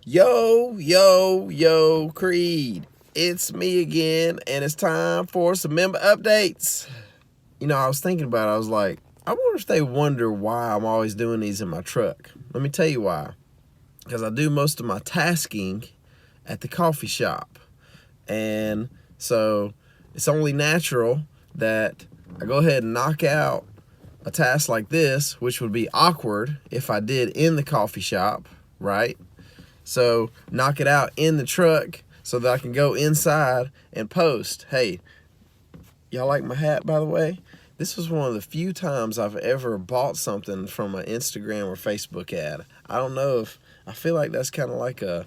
Yo, yo, yo, Creed. It's me again, and it's time for some member updates. I was thinking about it. I was like, I wonder if they wonder why I'm always doing these in my truck. Let me tell you why. Because I do most of my tasking at the coffee shop. And so it's only natural that I go ahead and knock out a task like this, which would be awkward if I did in the coffee shop, right? So knock it out in the truck so that I can go inside and post. Hey, y'all like my hat, by the way? This was one of the few times I've ever bought something from an Instagram or Facebook ad. I don't know if I feel like that's kind of like a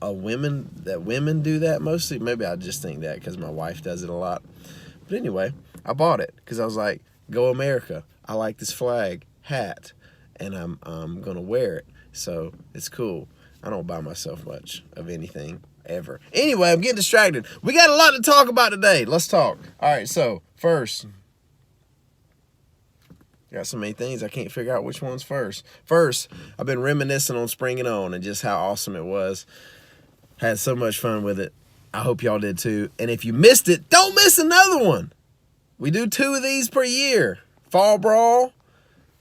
women do that mostly. Maybe I just think that because my wife does it a lot. But anyway, I bought it because I was like, "Go America! I like this flag hat, and I'm gonna wear it." So it's cool. I don't buy myself much of anything ever. Anyway, I'm getting distracted. We got a lot to talk about today. Let's talk. All right, so first, got so many things I can't figure out which one's first. First, I've been reminiscing on Spring It On and just how awesome it was. Had so much fun with it. I hope y'all did too. And if you missed it, don't miss another one. We do 2 of these per year. Fall Brawl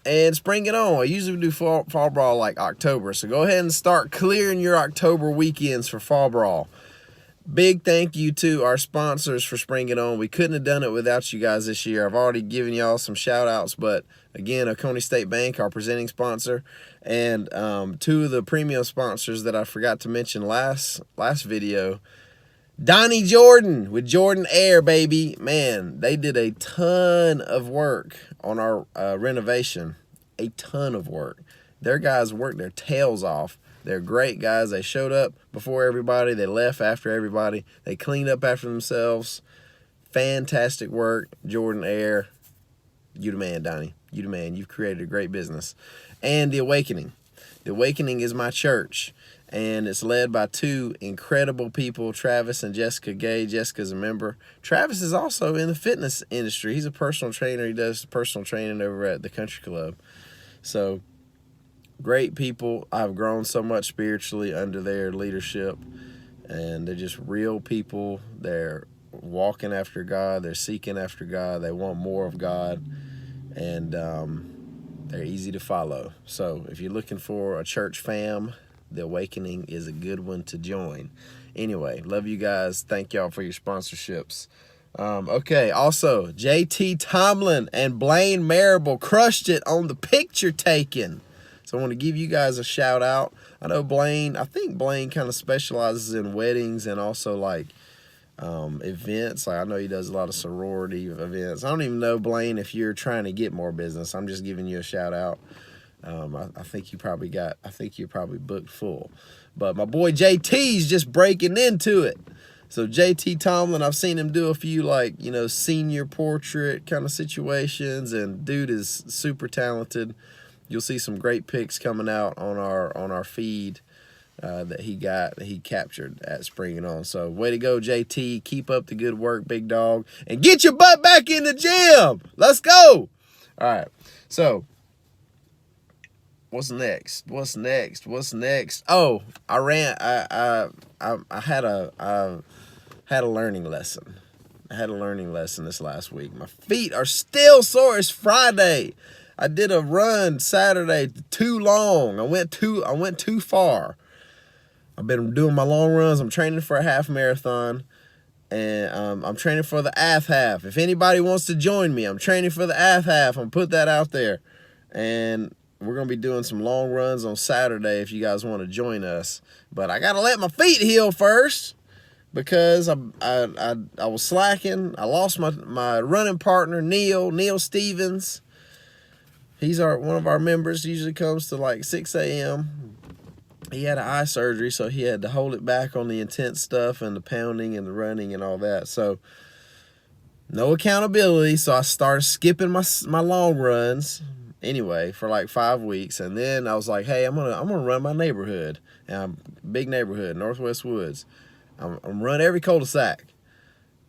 and Spring It On. I usually do fall Brawl like October. So go ahead and start clearing your October weekends for Fall Brawl. Big thank you to our sponsors for Spring It On. We couldn't have done it without you guys this year. I've already given y'all some shout outs, but again, Oconee State Bank, our presenting sponsor, and 2 of the premium sponsors that I forgot to mention last video. Donnie Jordan with Jordan Air, baby. Man, they did a ton of work on our renovation. A ton of work. Their guys worked their tails off. They're great guys. They showed up before everybody. They left after everybody. They cleaned up after themselves. Fantastic work, Jordan Air. You the man, Donnie. You the man. You've created a great business. And The Awakening. The Awakening is my church. And it's led by 2 incredible people, Travis and Jessica Gay. Jessica's a member. Travis is also in the fitness industry. He's a personal trainer. He does personal training over at the country club. So, great people. I've grown so much spiritually under their leadership. And they're just real people. They're walking after God. They're seeking after God. They want more of God. And they're easy to follow. So, if you're looking for a church fam, The Awakening is a good one to join. Anyway, love you guys. Thank y'all for your sponsorships. Okay, also, JT Tomlin and Blaine Marable crushed it on the picture taking. So I want to give you guys a shout out. I know I think Blaine kind of specializes in weddings and also like events. Like I know he does a lot of sorority events. I don't even know, Blaine, if you're trying to get more business. I'm just giving you a shout out. I think you're probably booked full. But my boy JT's just breaking into it. So JT Tomlin, I've seen him do a few senior portrait kind of situations, and dude is super talented. You'll see some great pics coming out on our feed that he captured at Spring It On. So way to go, JT. Keep up the good work, big dog. And get your butt back in the gym. Let's go. All right. So what's next? Oh, I had a learning lesson. I had a learning lesson this last week. My feet are still sore. It's Friday. I did a run Saturday too long. I went too far. I've been doing my long runs. I'm training for a half marathon. And I'm training for the half. If anybody wants to join me, I'm training for the half. I'm going to put that out there. And we're going to be doing some long runs on Saturday if you guys want to join us. But I got to let my feet heal first because I was slacking. I lost my running partner, Neil Stevens. He's one of our members. He usually comes to like 6 a.m. He had an eye surgery, so he had to hold it back on the intense stuff and the pounding and the running and all that. So no accountability. So I started skipping my long runs anyway for like 5 weeks, and then I was like, hey, I'm gonna run my neighborhood. And big neighborhood, Northwest Woods. I'm run every cul-de-sac.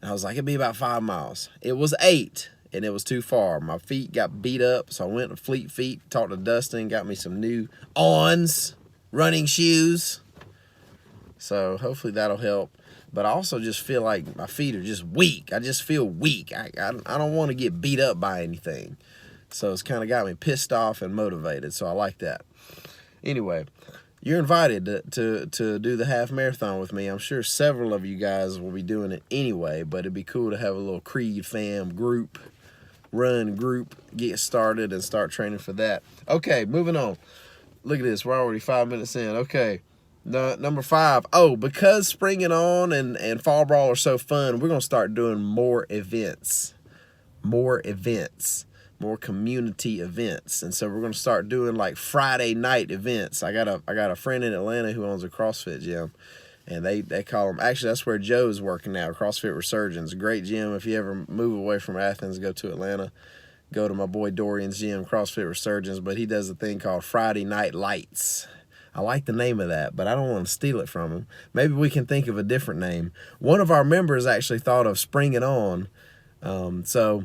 And I was like, it'd be about 5 miles. It was 8. And it was too far. My feet got beat up, so I went to Fleet Feet, talked to Dustin, got me some new Ons, running shoes. So hopefully that'll help. But I also just feel like my feet are just weak. I just feel weak. I don't want to get beat up by anything. So it's kind of got me pissed off and motivated. So I like that. Anyway, you're invited to do the half marathon with me. I'm sure several of you guys will be doing it anyway, but it'd be cool to have a little Creed fam group, run group, get started and start training for that. Okay, moving on. Look at this. We're already 5 minutes in. Okay, number 5. Oh, because Spring and On and Fall Brawl are so fun, we're going to start doing more events. More community events. And so we're going to start doing like Friday night events. I got a friend in Atlanta who owns a CrossFit gym, and they call them, actually that's where Joe's working now, CrossFit Resurgence. Great gym. If you ever move away from Athens, go to Atlanta, go to my boy Dorian's gym, CrossFit Resurgence, but he does a thing called Friday Night Lights. I like the name of that, but I don't want to steal it from him. Maybe we can think of a different name. One of our members actually thought of Spring and On. So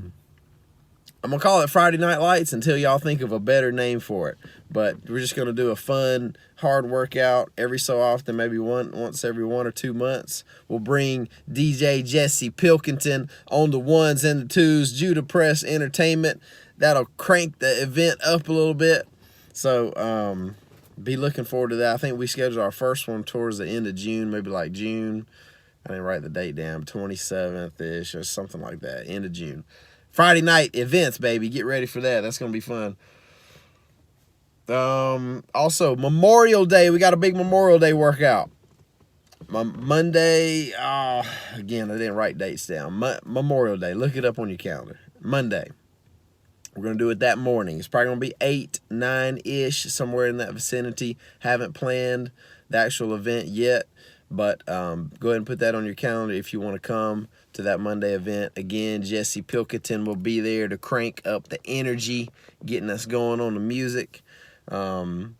I'm going to call it Friday Night Lights until y'all think of a better name for it. But we're just going to do a fun, hard workout every so often, maybe once every 1 or 2 months. We'll bring DJ Jesse Pilkington on the ones and the twos, Judah Press Entertainment. That'll crank the event up a little bit. So be looking forward to that. I think we scheduled our first one towards the end of June, maybe like June. I didn't write the date down, 27th-ish or something like that, end of June. Friday night events, baby. Get ready for that. That's going to be fun. Also, Memorial Day. We got a big Memorial Day workout. Monday. Again, I didn't write dates down. Memorial Day. Look it up on your calendar. Monday. We're going to do it that morning. It's probably going to be 8, 9-ish, somewhere in that vicinity. Haven't planned the actual event yet. But go ahead and put that on your calendar if you want to come to that Monday event. Again, Jesse Pilkington will be there to crank up the energy, getting us going on the music. So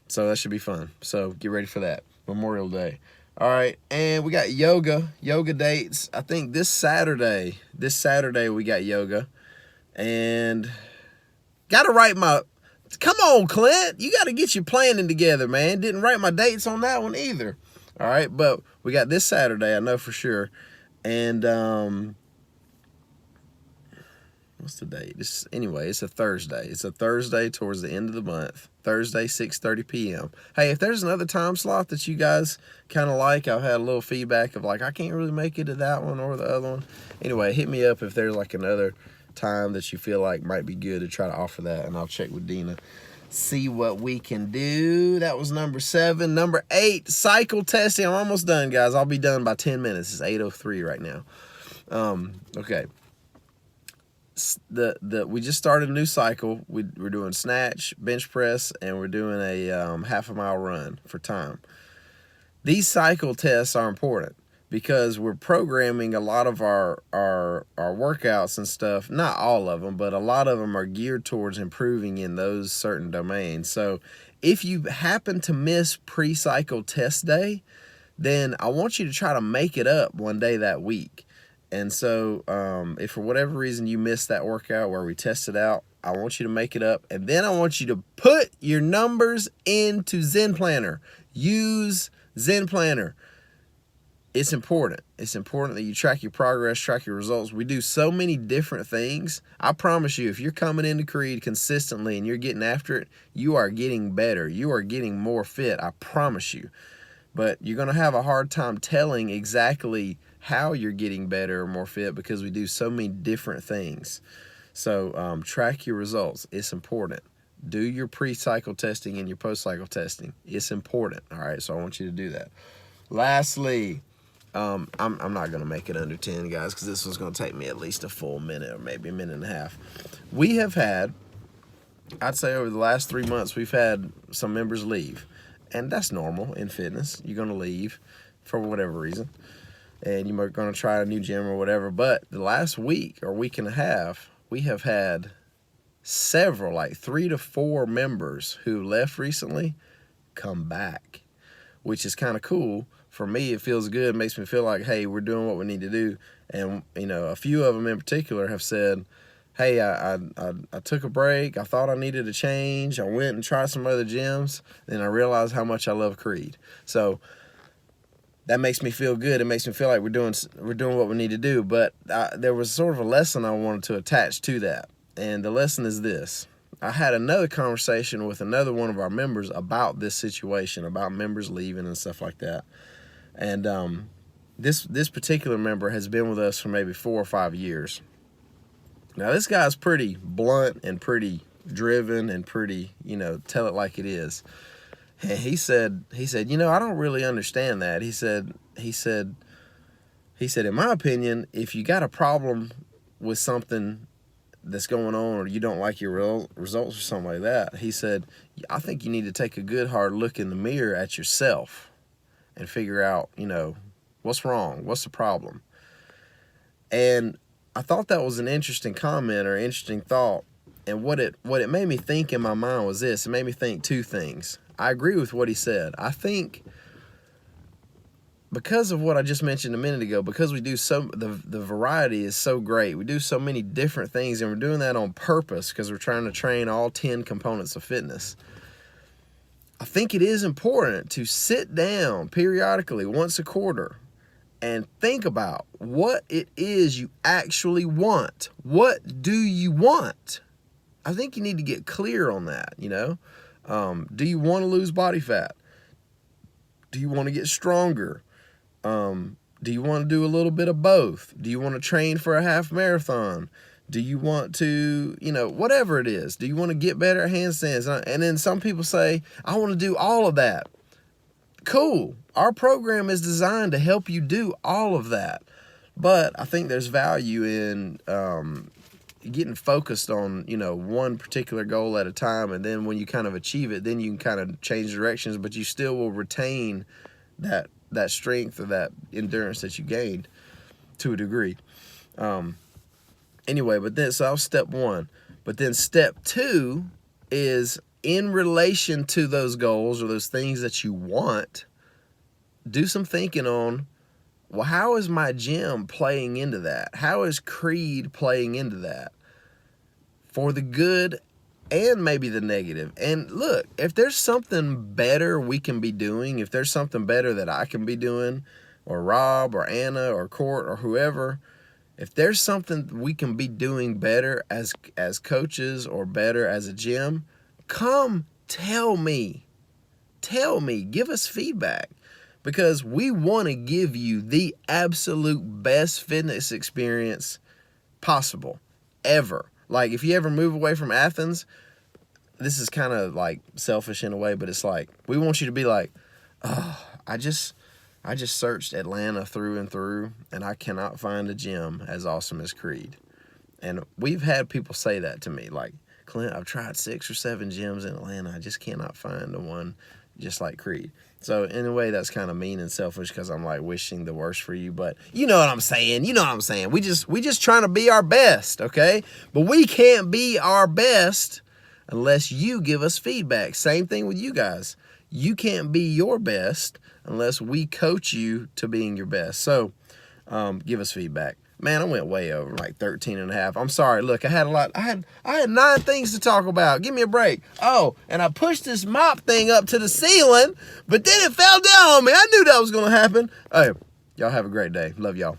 that should be fun. So get ready for that. Memorial Day. All right, and we got yoga dates. I think this Saturday we got yoga. And got to write my... Come on, Clint. You got to get your planning together, man. Didn't write my dates on that one either. All right, but we got this Saturday, I know for sure. And what's the date? Anyway, it's a Thursday. It's a Thursday towards the end of the month. Thursday, 6:30 p.m. Hey, if there's another time slot that you guys kind of like, I've had a little feedback of like, I can't really make it to that one or the other one. Anyway, hit me up if there's like another time that you feel like might be good to try to offer that, and I'll check with Dina. See what we can do. That was number 7. Number 8, cycle testing. I'm almost done, guys. I'll be done by 10 minutes. It's 8:03 right now. Okay. We just started a new cycle. We're doing snatch, bench press, and we're doing a half a mile run for time. These cycle tests are important because we're programming a lot of our workouts and stuff. Not all of them, but a lot of them are geared towards improving in those certain domains. So if you happen to miss pre-cycle test day, then I want you to try to make it up one day that week. And so if for whatever reason you missed that workout where we tested out, I want you to make it up. And then I want you to put your numbers into Zen Planner. Use Zen Planner. It's important. It's important that you track your progress, track your results. We do so many different things. I promise you, if you're coming into Creed consistently and you're getting after it, you are getting better. You are getting more fit. I promise you. But you're going to have a hard time telling exactly how you're getting better or more fit because we do so many different things. So track your results. It's important. Do your pre-cycle testing and your post-cycle testing. It's important. All right, so I want you to do that. Lastly, I'm not going to make it under 10, guys, because this was going to take me at least a full minute or maybe a minute and a half. We have had, I'd say over the last 3 months, we've had some members leave. And that's normal in fitness. You're going to leave for whatever reason. And you're going to try a new gym or whatever. But the last week or week and a half, we have had several, like 3 to 4 members who left recently come back, which is kind of cool. For me, it feels good. It makes me feel like, hey, we're doing what we need to do. And, you know, a few of them in particular have said, hey, I took a break. I thought I needed a change. I went and tried some other gyms. Then I realized how much I love Creed. So that makes me feel good. It makes me feel like we're doing what we need to do. But there was sort of a lesson I wanted to attach to that. And the lesson is this. I had another conversation with another one of our members about this situation, about members leaving and stuff like that. And this particular member has been with us for maybe 4 or 5 years. Now, this guy's pretty blunt and pretty driven and pretty, tell it like it is. And he said, I don't really understand that. He said, in my opinion, if you got a problem with something that's going on or you don't like your results or something like that, he said, I think you need to take a good hard look in the mirror at yourself and figure out, what's wrong, what's the problem. And I thought that was an interesting comment or interesting thought. And what it made me think in my mind was this. It made me think 2 things. I agree with what he said. I think because of what I just mentioned a minute ago, because we do the variety is so great. We do so many different things, and we're doing that on purpose because we're trying to train all 10 components of fitness. I think it is important to sit down periodically once a quarter and think about what it is you actually want. What do you want? I think you need to get clear on that, Do you want to lose body fat? Do you want to get stronger? Do you want to do a little bit of both? Do you want to train for a half marathon? Do you want to, whatever it is? Do you want to get better at handstands? And then some people say, I want to do all of that. Cool. Our program is designed to help you do all of that. But I think there's value in getting focused on, one particular goal at a time. And then when you kind of achieve it, then you can kind of change directions, but you still will retain that strength or that endurance that you gained to a degree. Anyway, but then, so that was step 1. But then step 2 is in relation to those goals or those things that you want, do some thinking on, well, how is my gym playing into that? How is Creed playing into that? For the good and maybe the negative. And look, if there's something better we can be doing, if there's something better that I can be doing, or Rob or Anna or Court or whoever, if there's something we can be doing better as coaches or better as a gym, come tell me. Tell me. Give us feedback. Because we want to give you the absolute best fitness experience possible, ever. Like, if you ever move away from Athens, this is kind of like selfish in a way, but it's like, we want you to be like, oh, I just searched Atlanta through and through, and I cannot find a gym as awesome as Creed. And we've had people say that to me, like, Clint, I've tried 6 or 7 gyms in Atlanta. I just cannot find the one just like Creed. So in a way, that's kind of mean and selfish because I'm like wishing the worst for you. But you know what I'm saying. We just trying to be our best, okay? But we can't be our best unless you give us feedback. Same thing with you guys. You can't be your best unless we coach you to being your best. So give us feedback. Man, I went way over, like 13 and a half. I'm sorry. Look, I had a lot. I had 9 things to talk about. Give me a break. Oh, and I pushed this mop thing up to the ceiling, but then it fell down on me. I knew that was going to happen. Hey, y'all have a great day. Love y'all.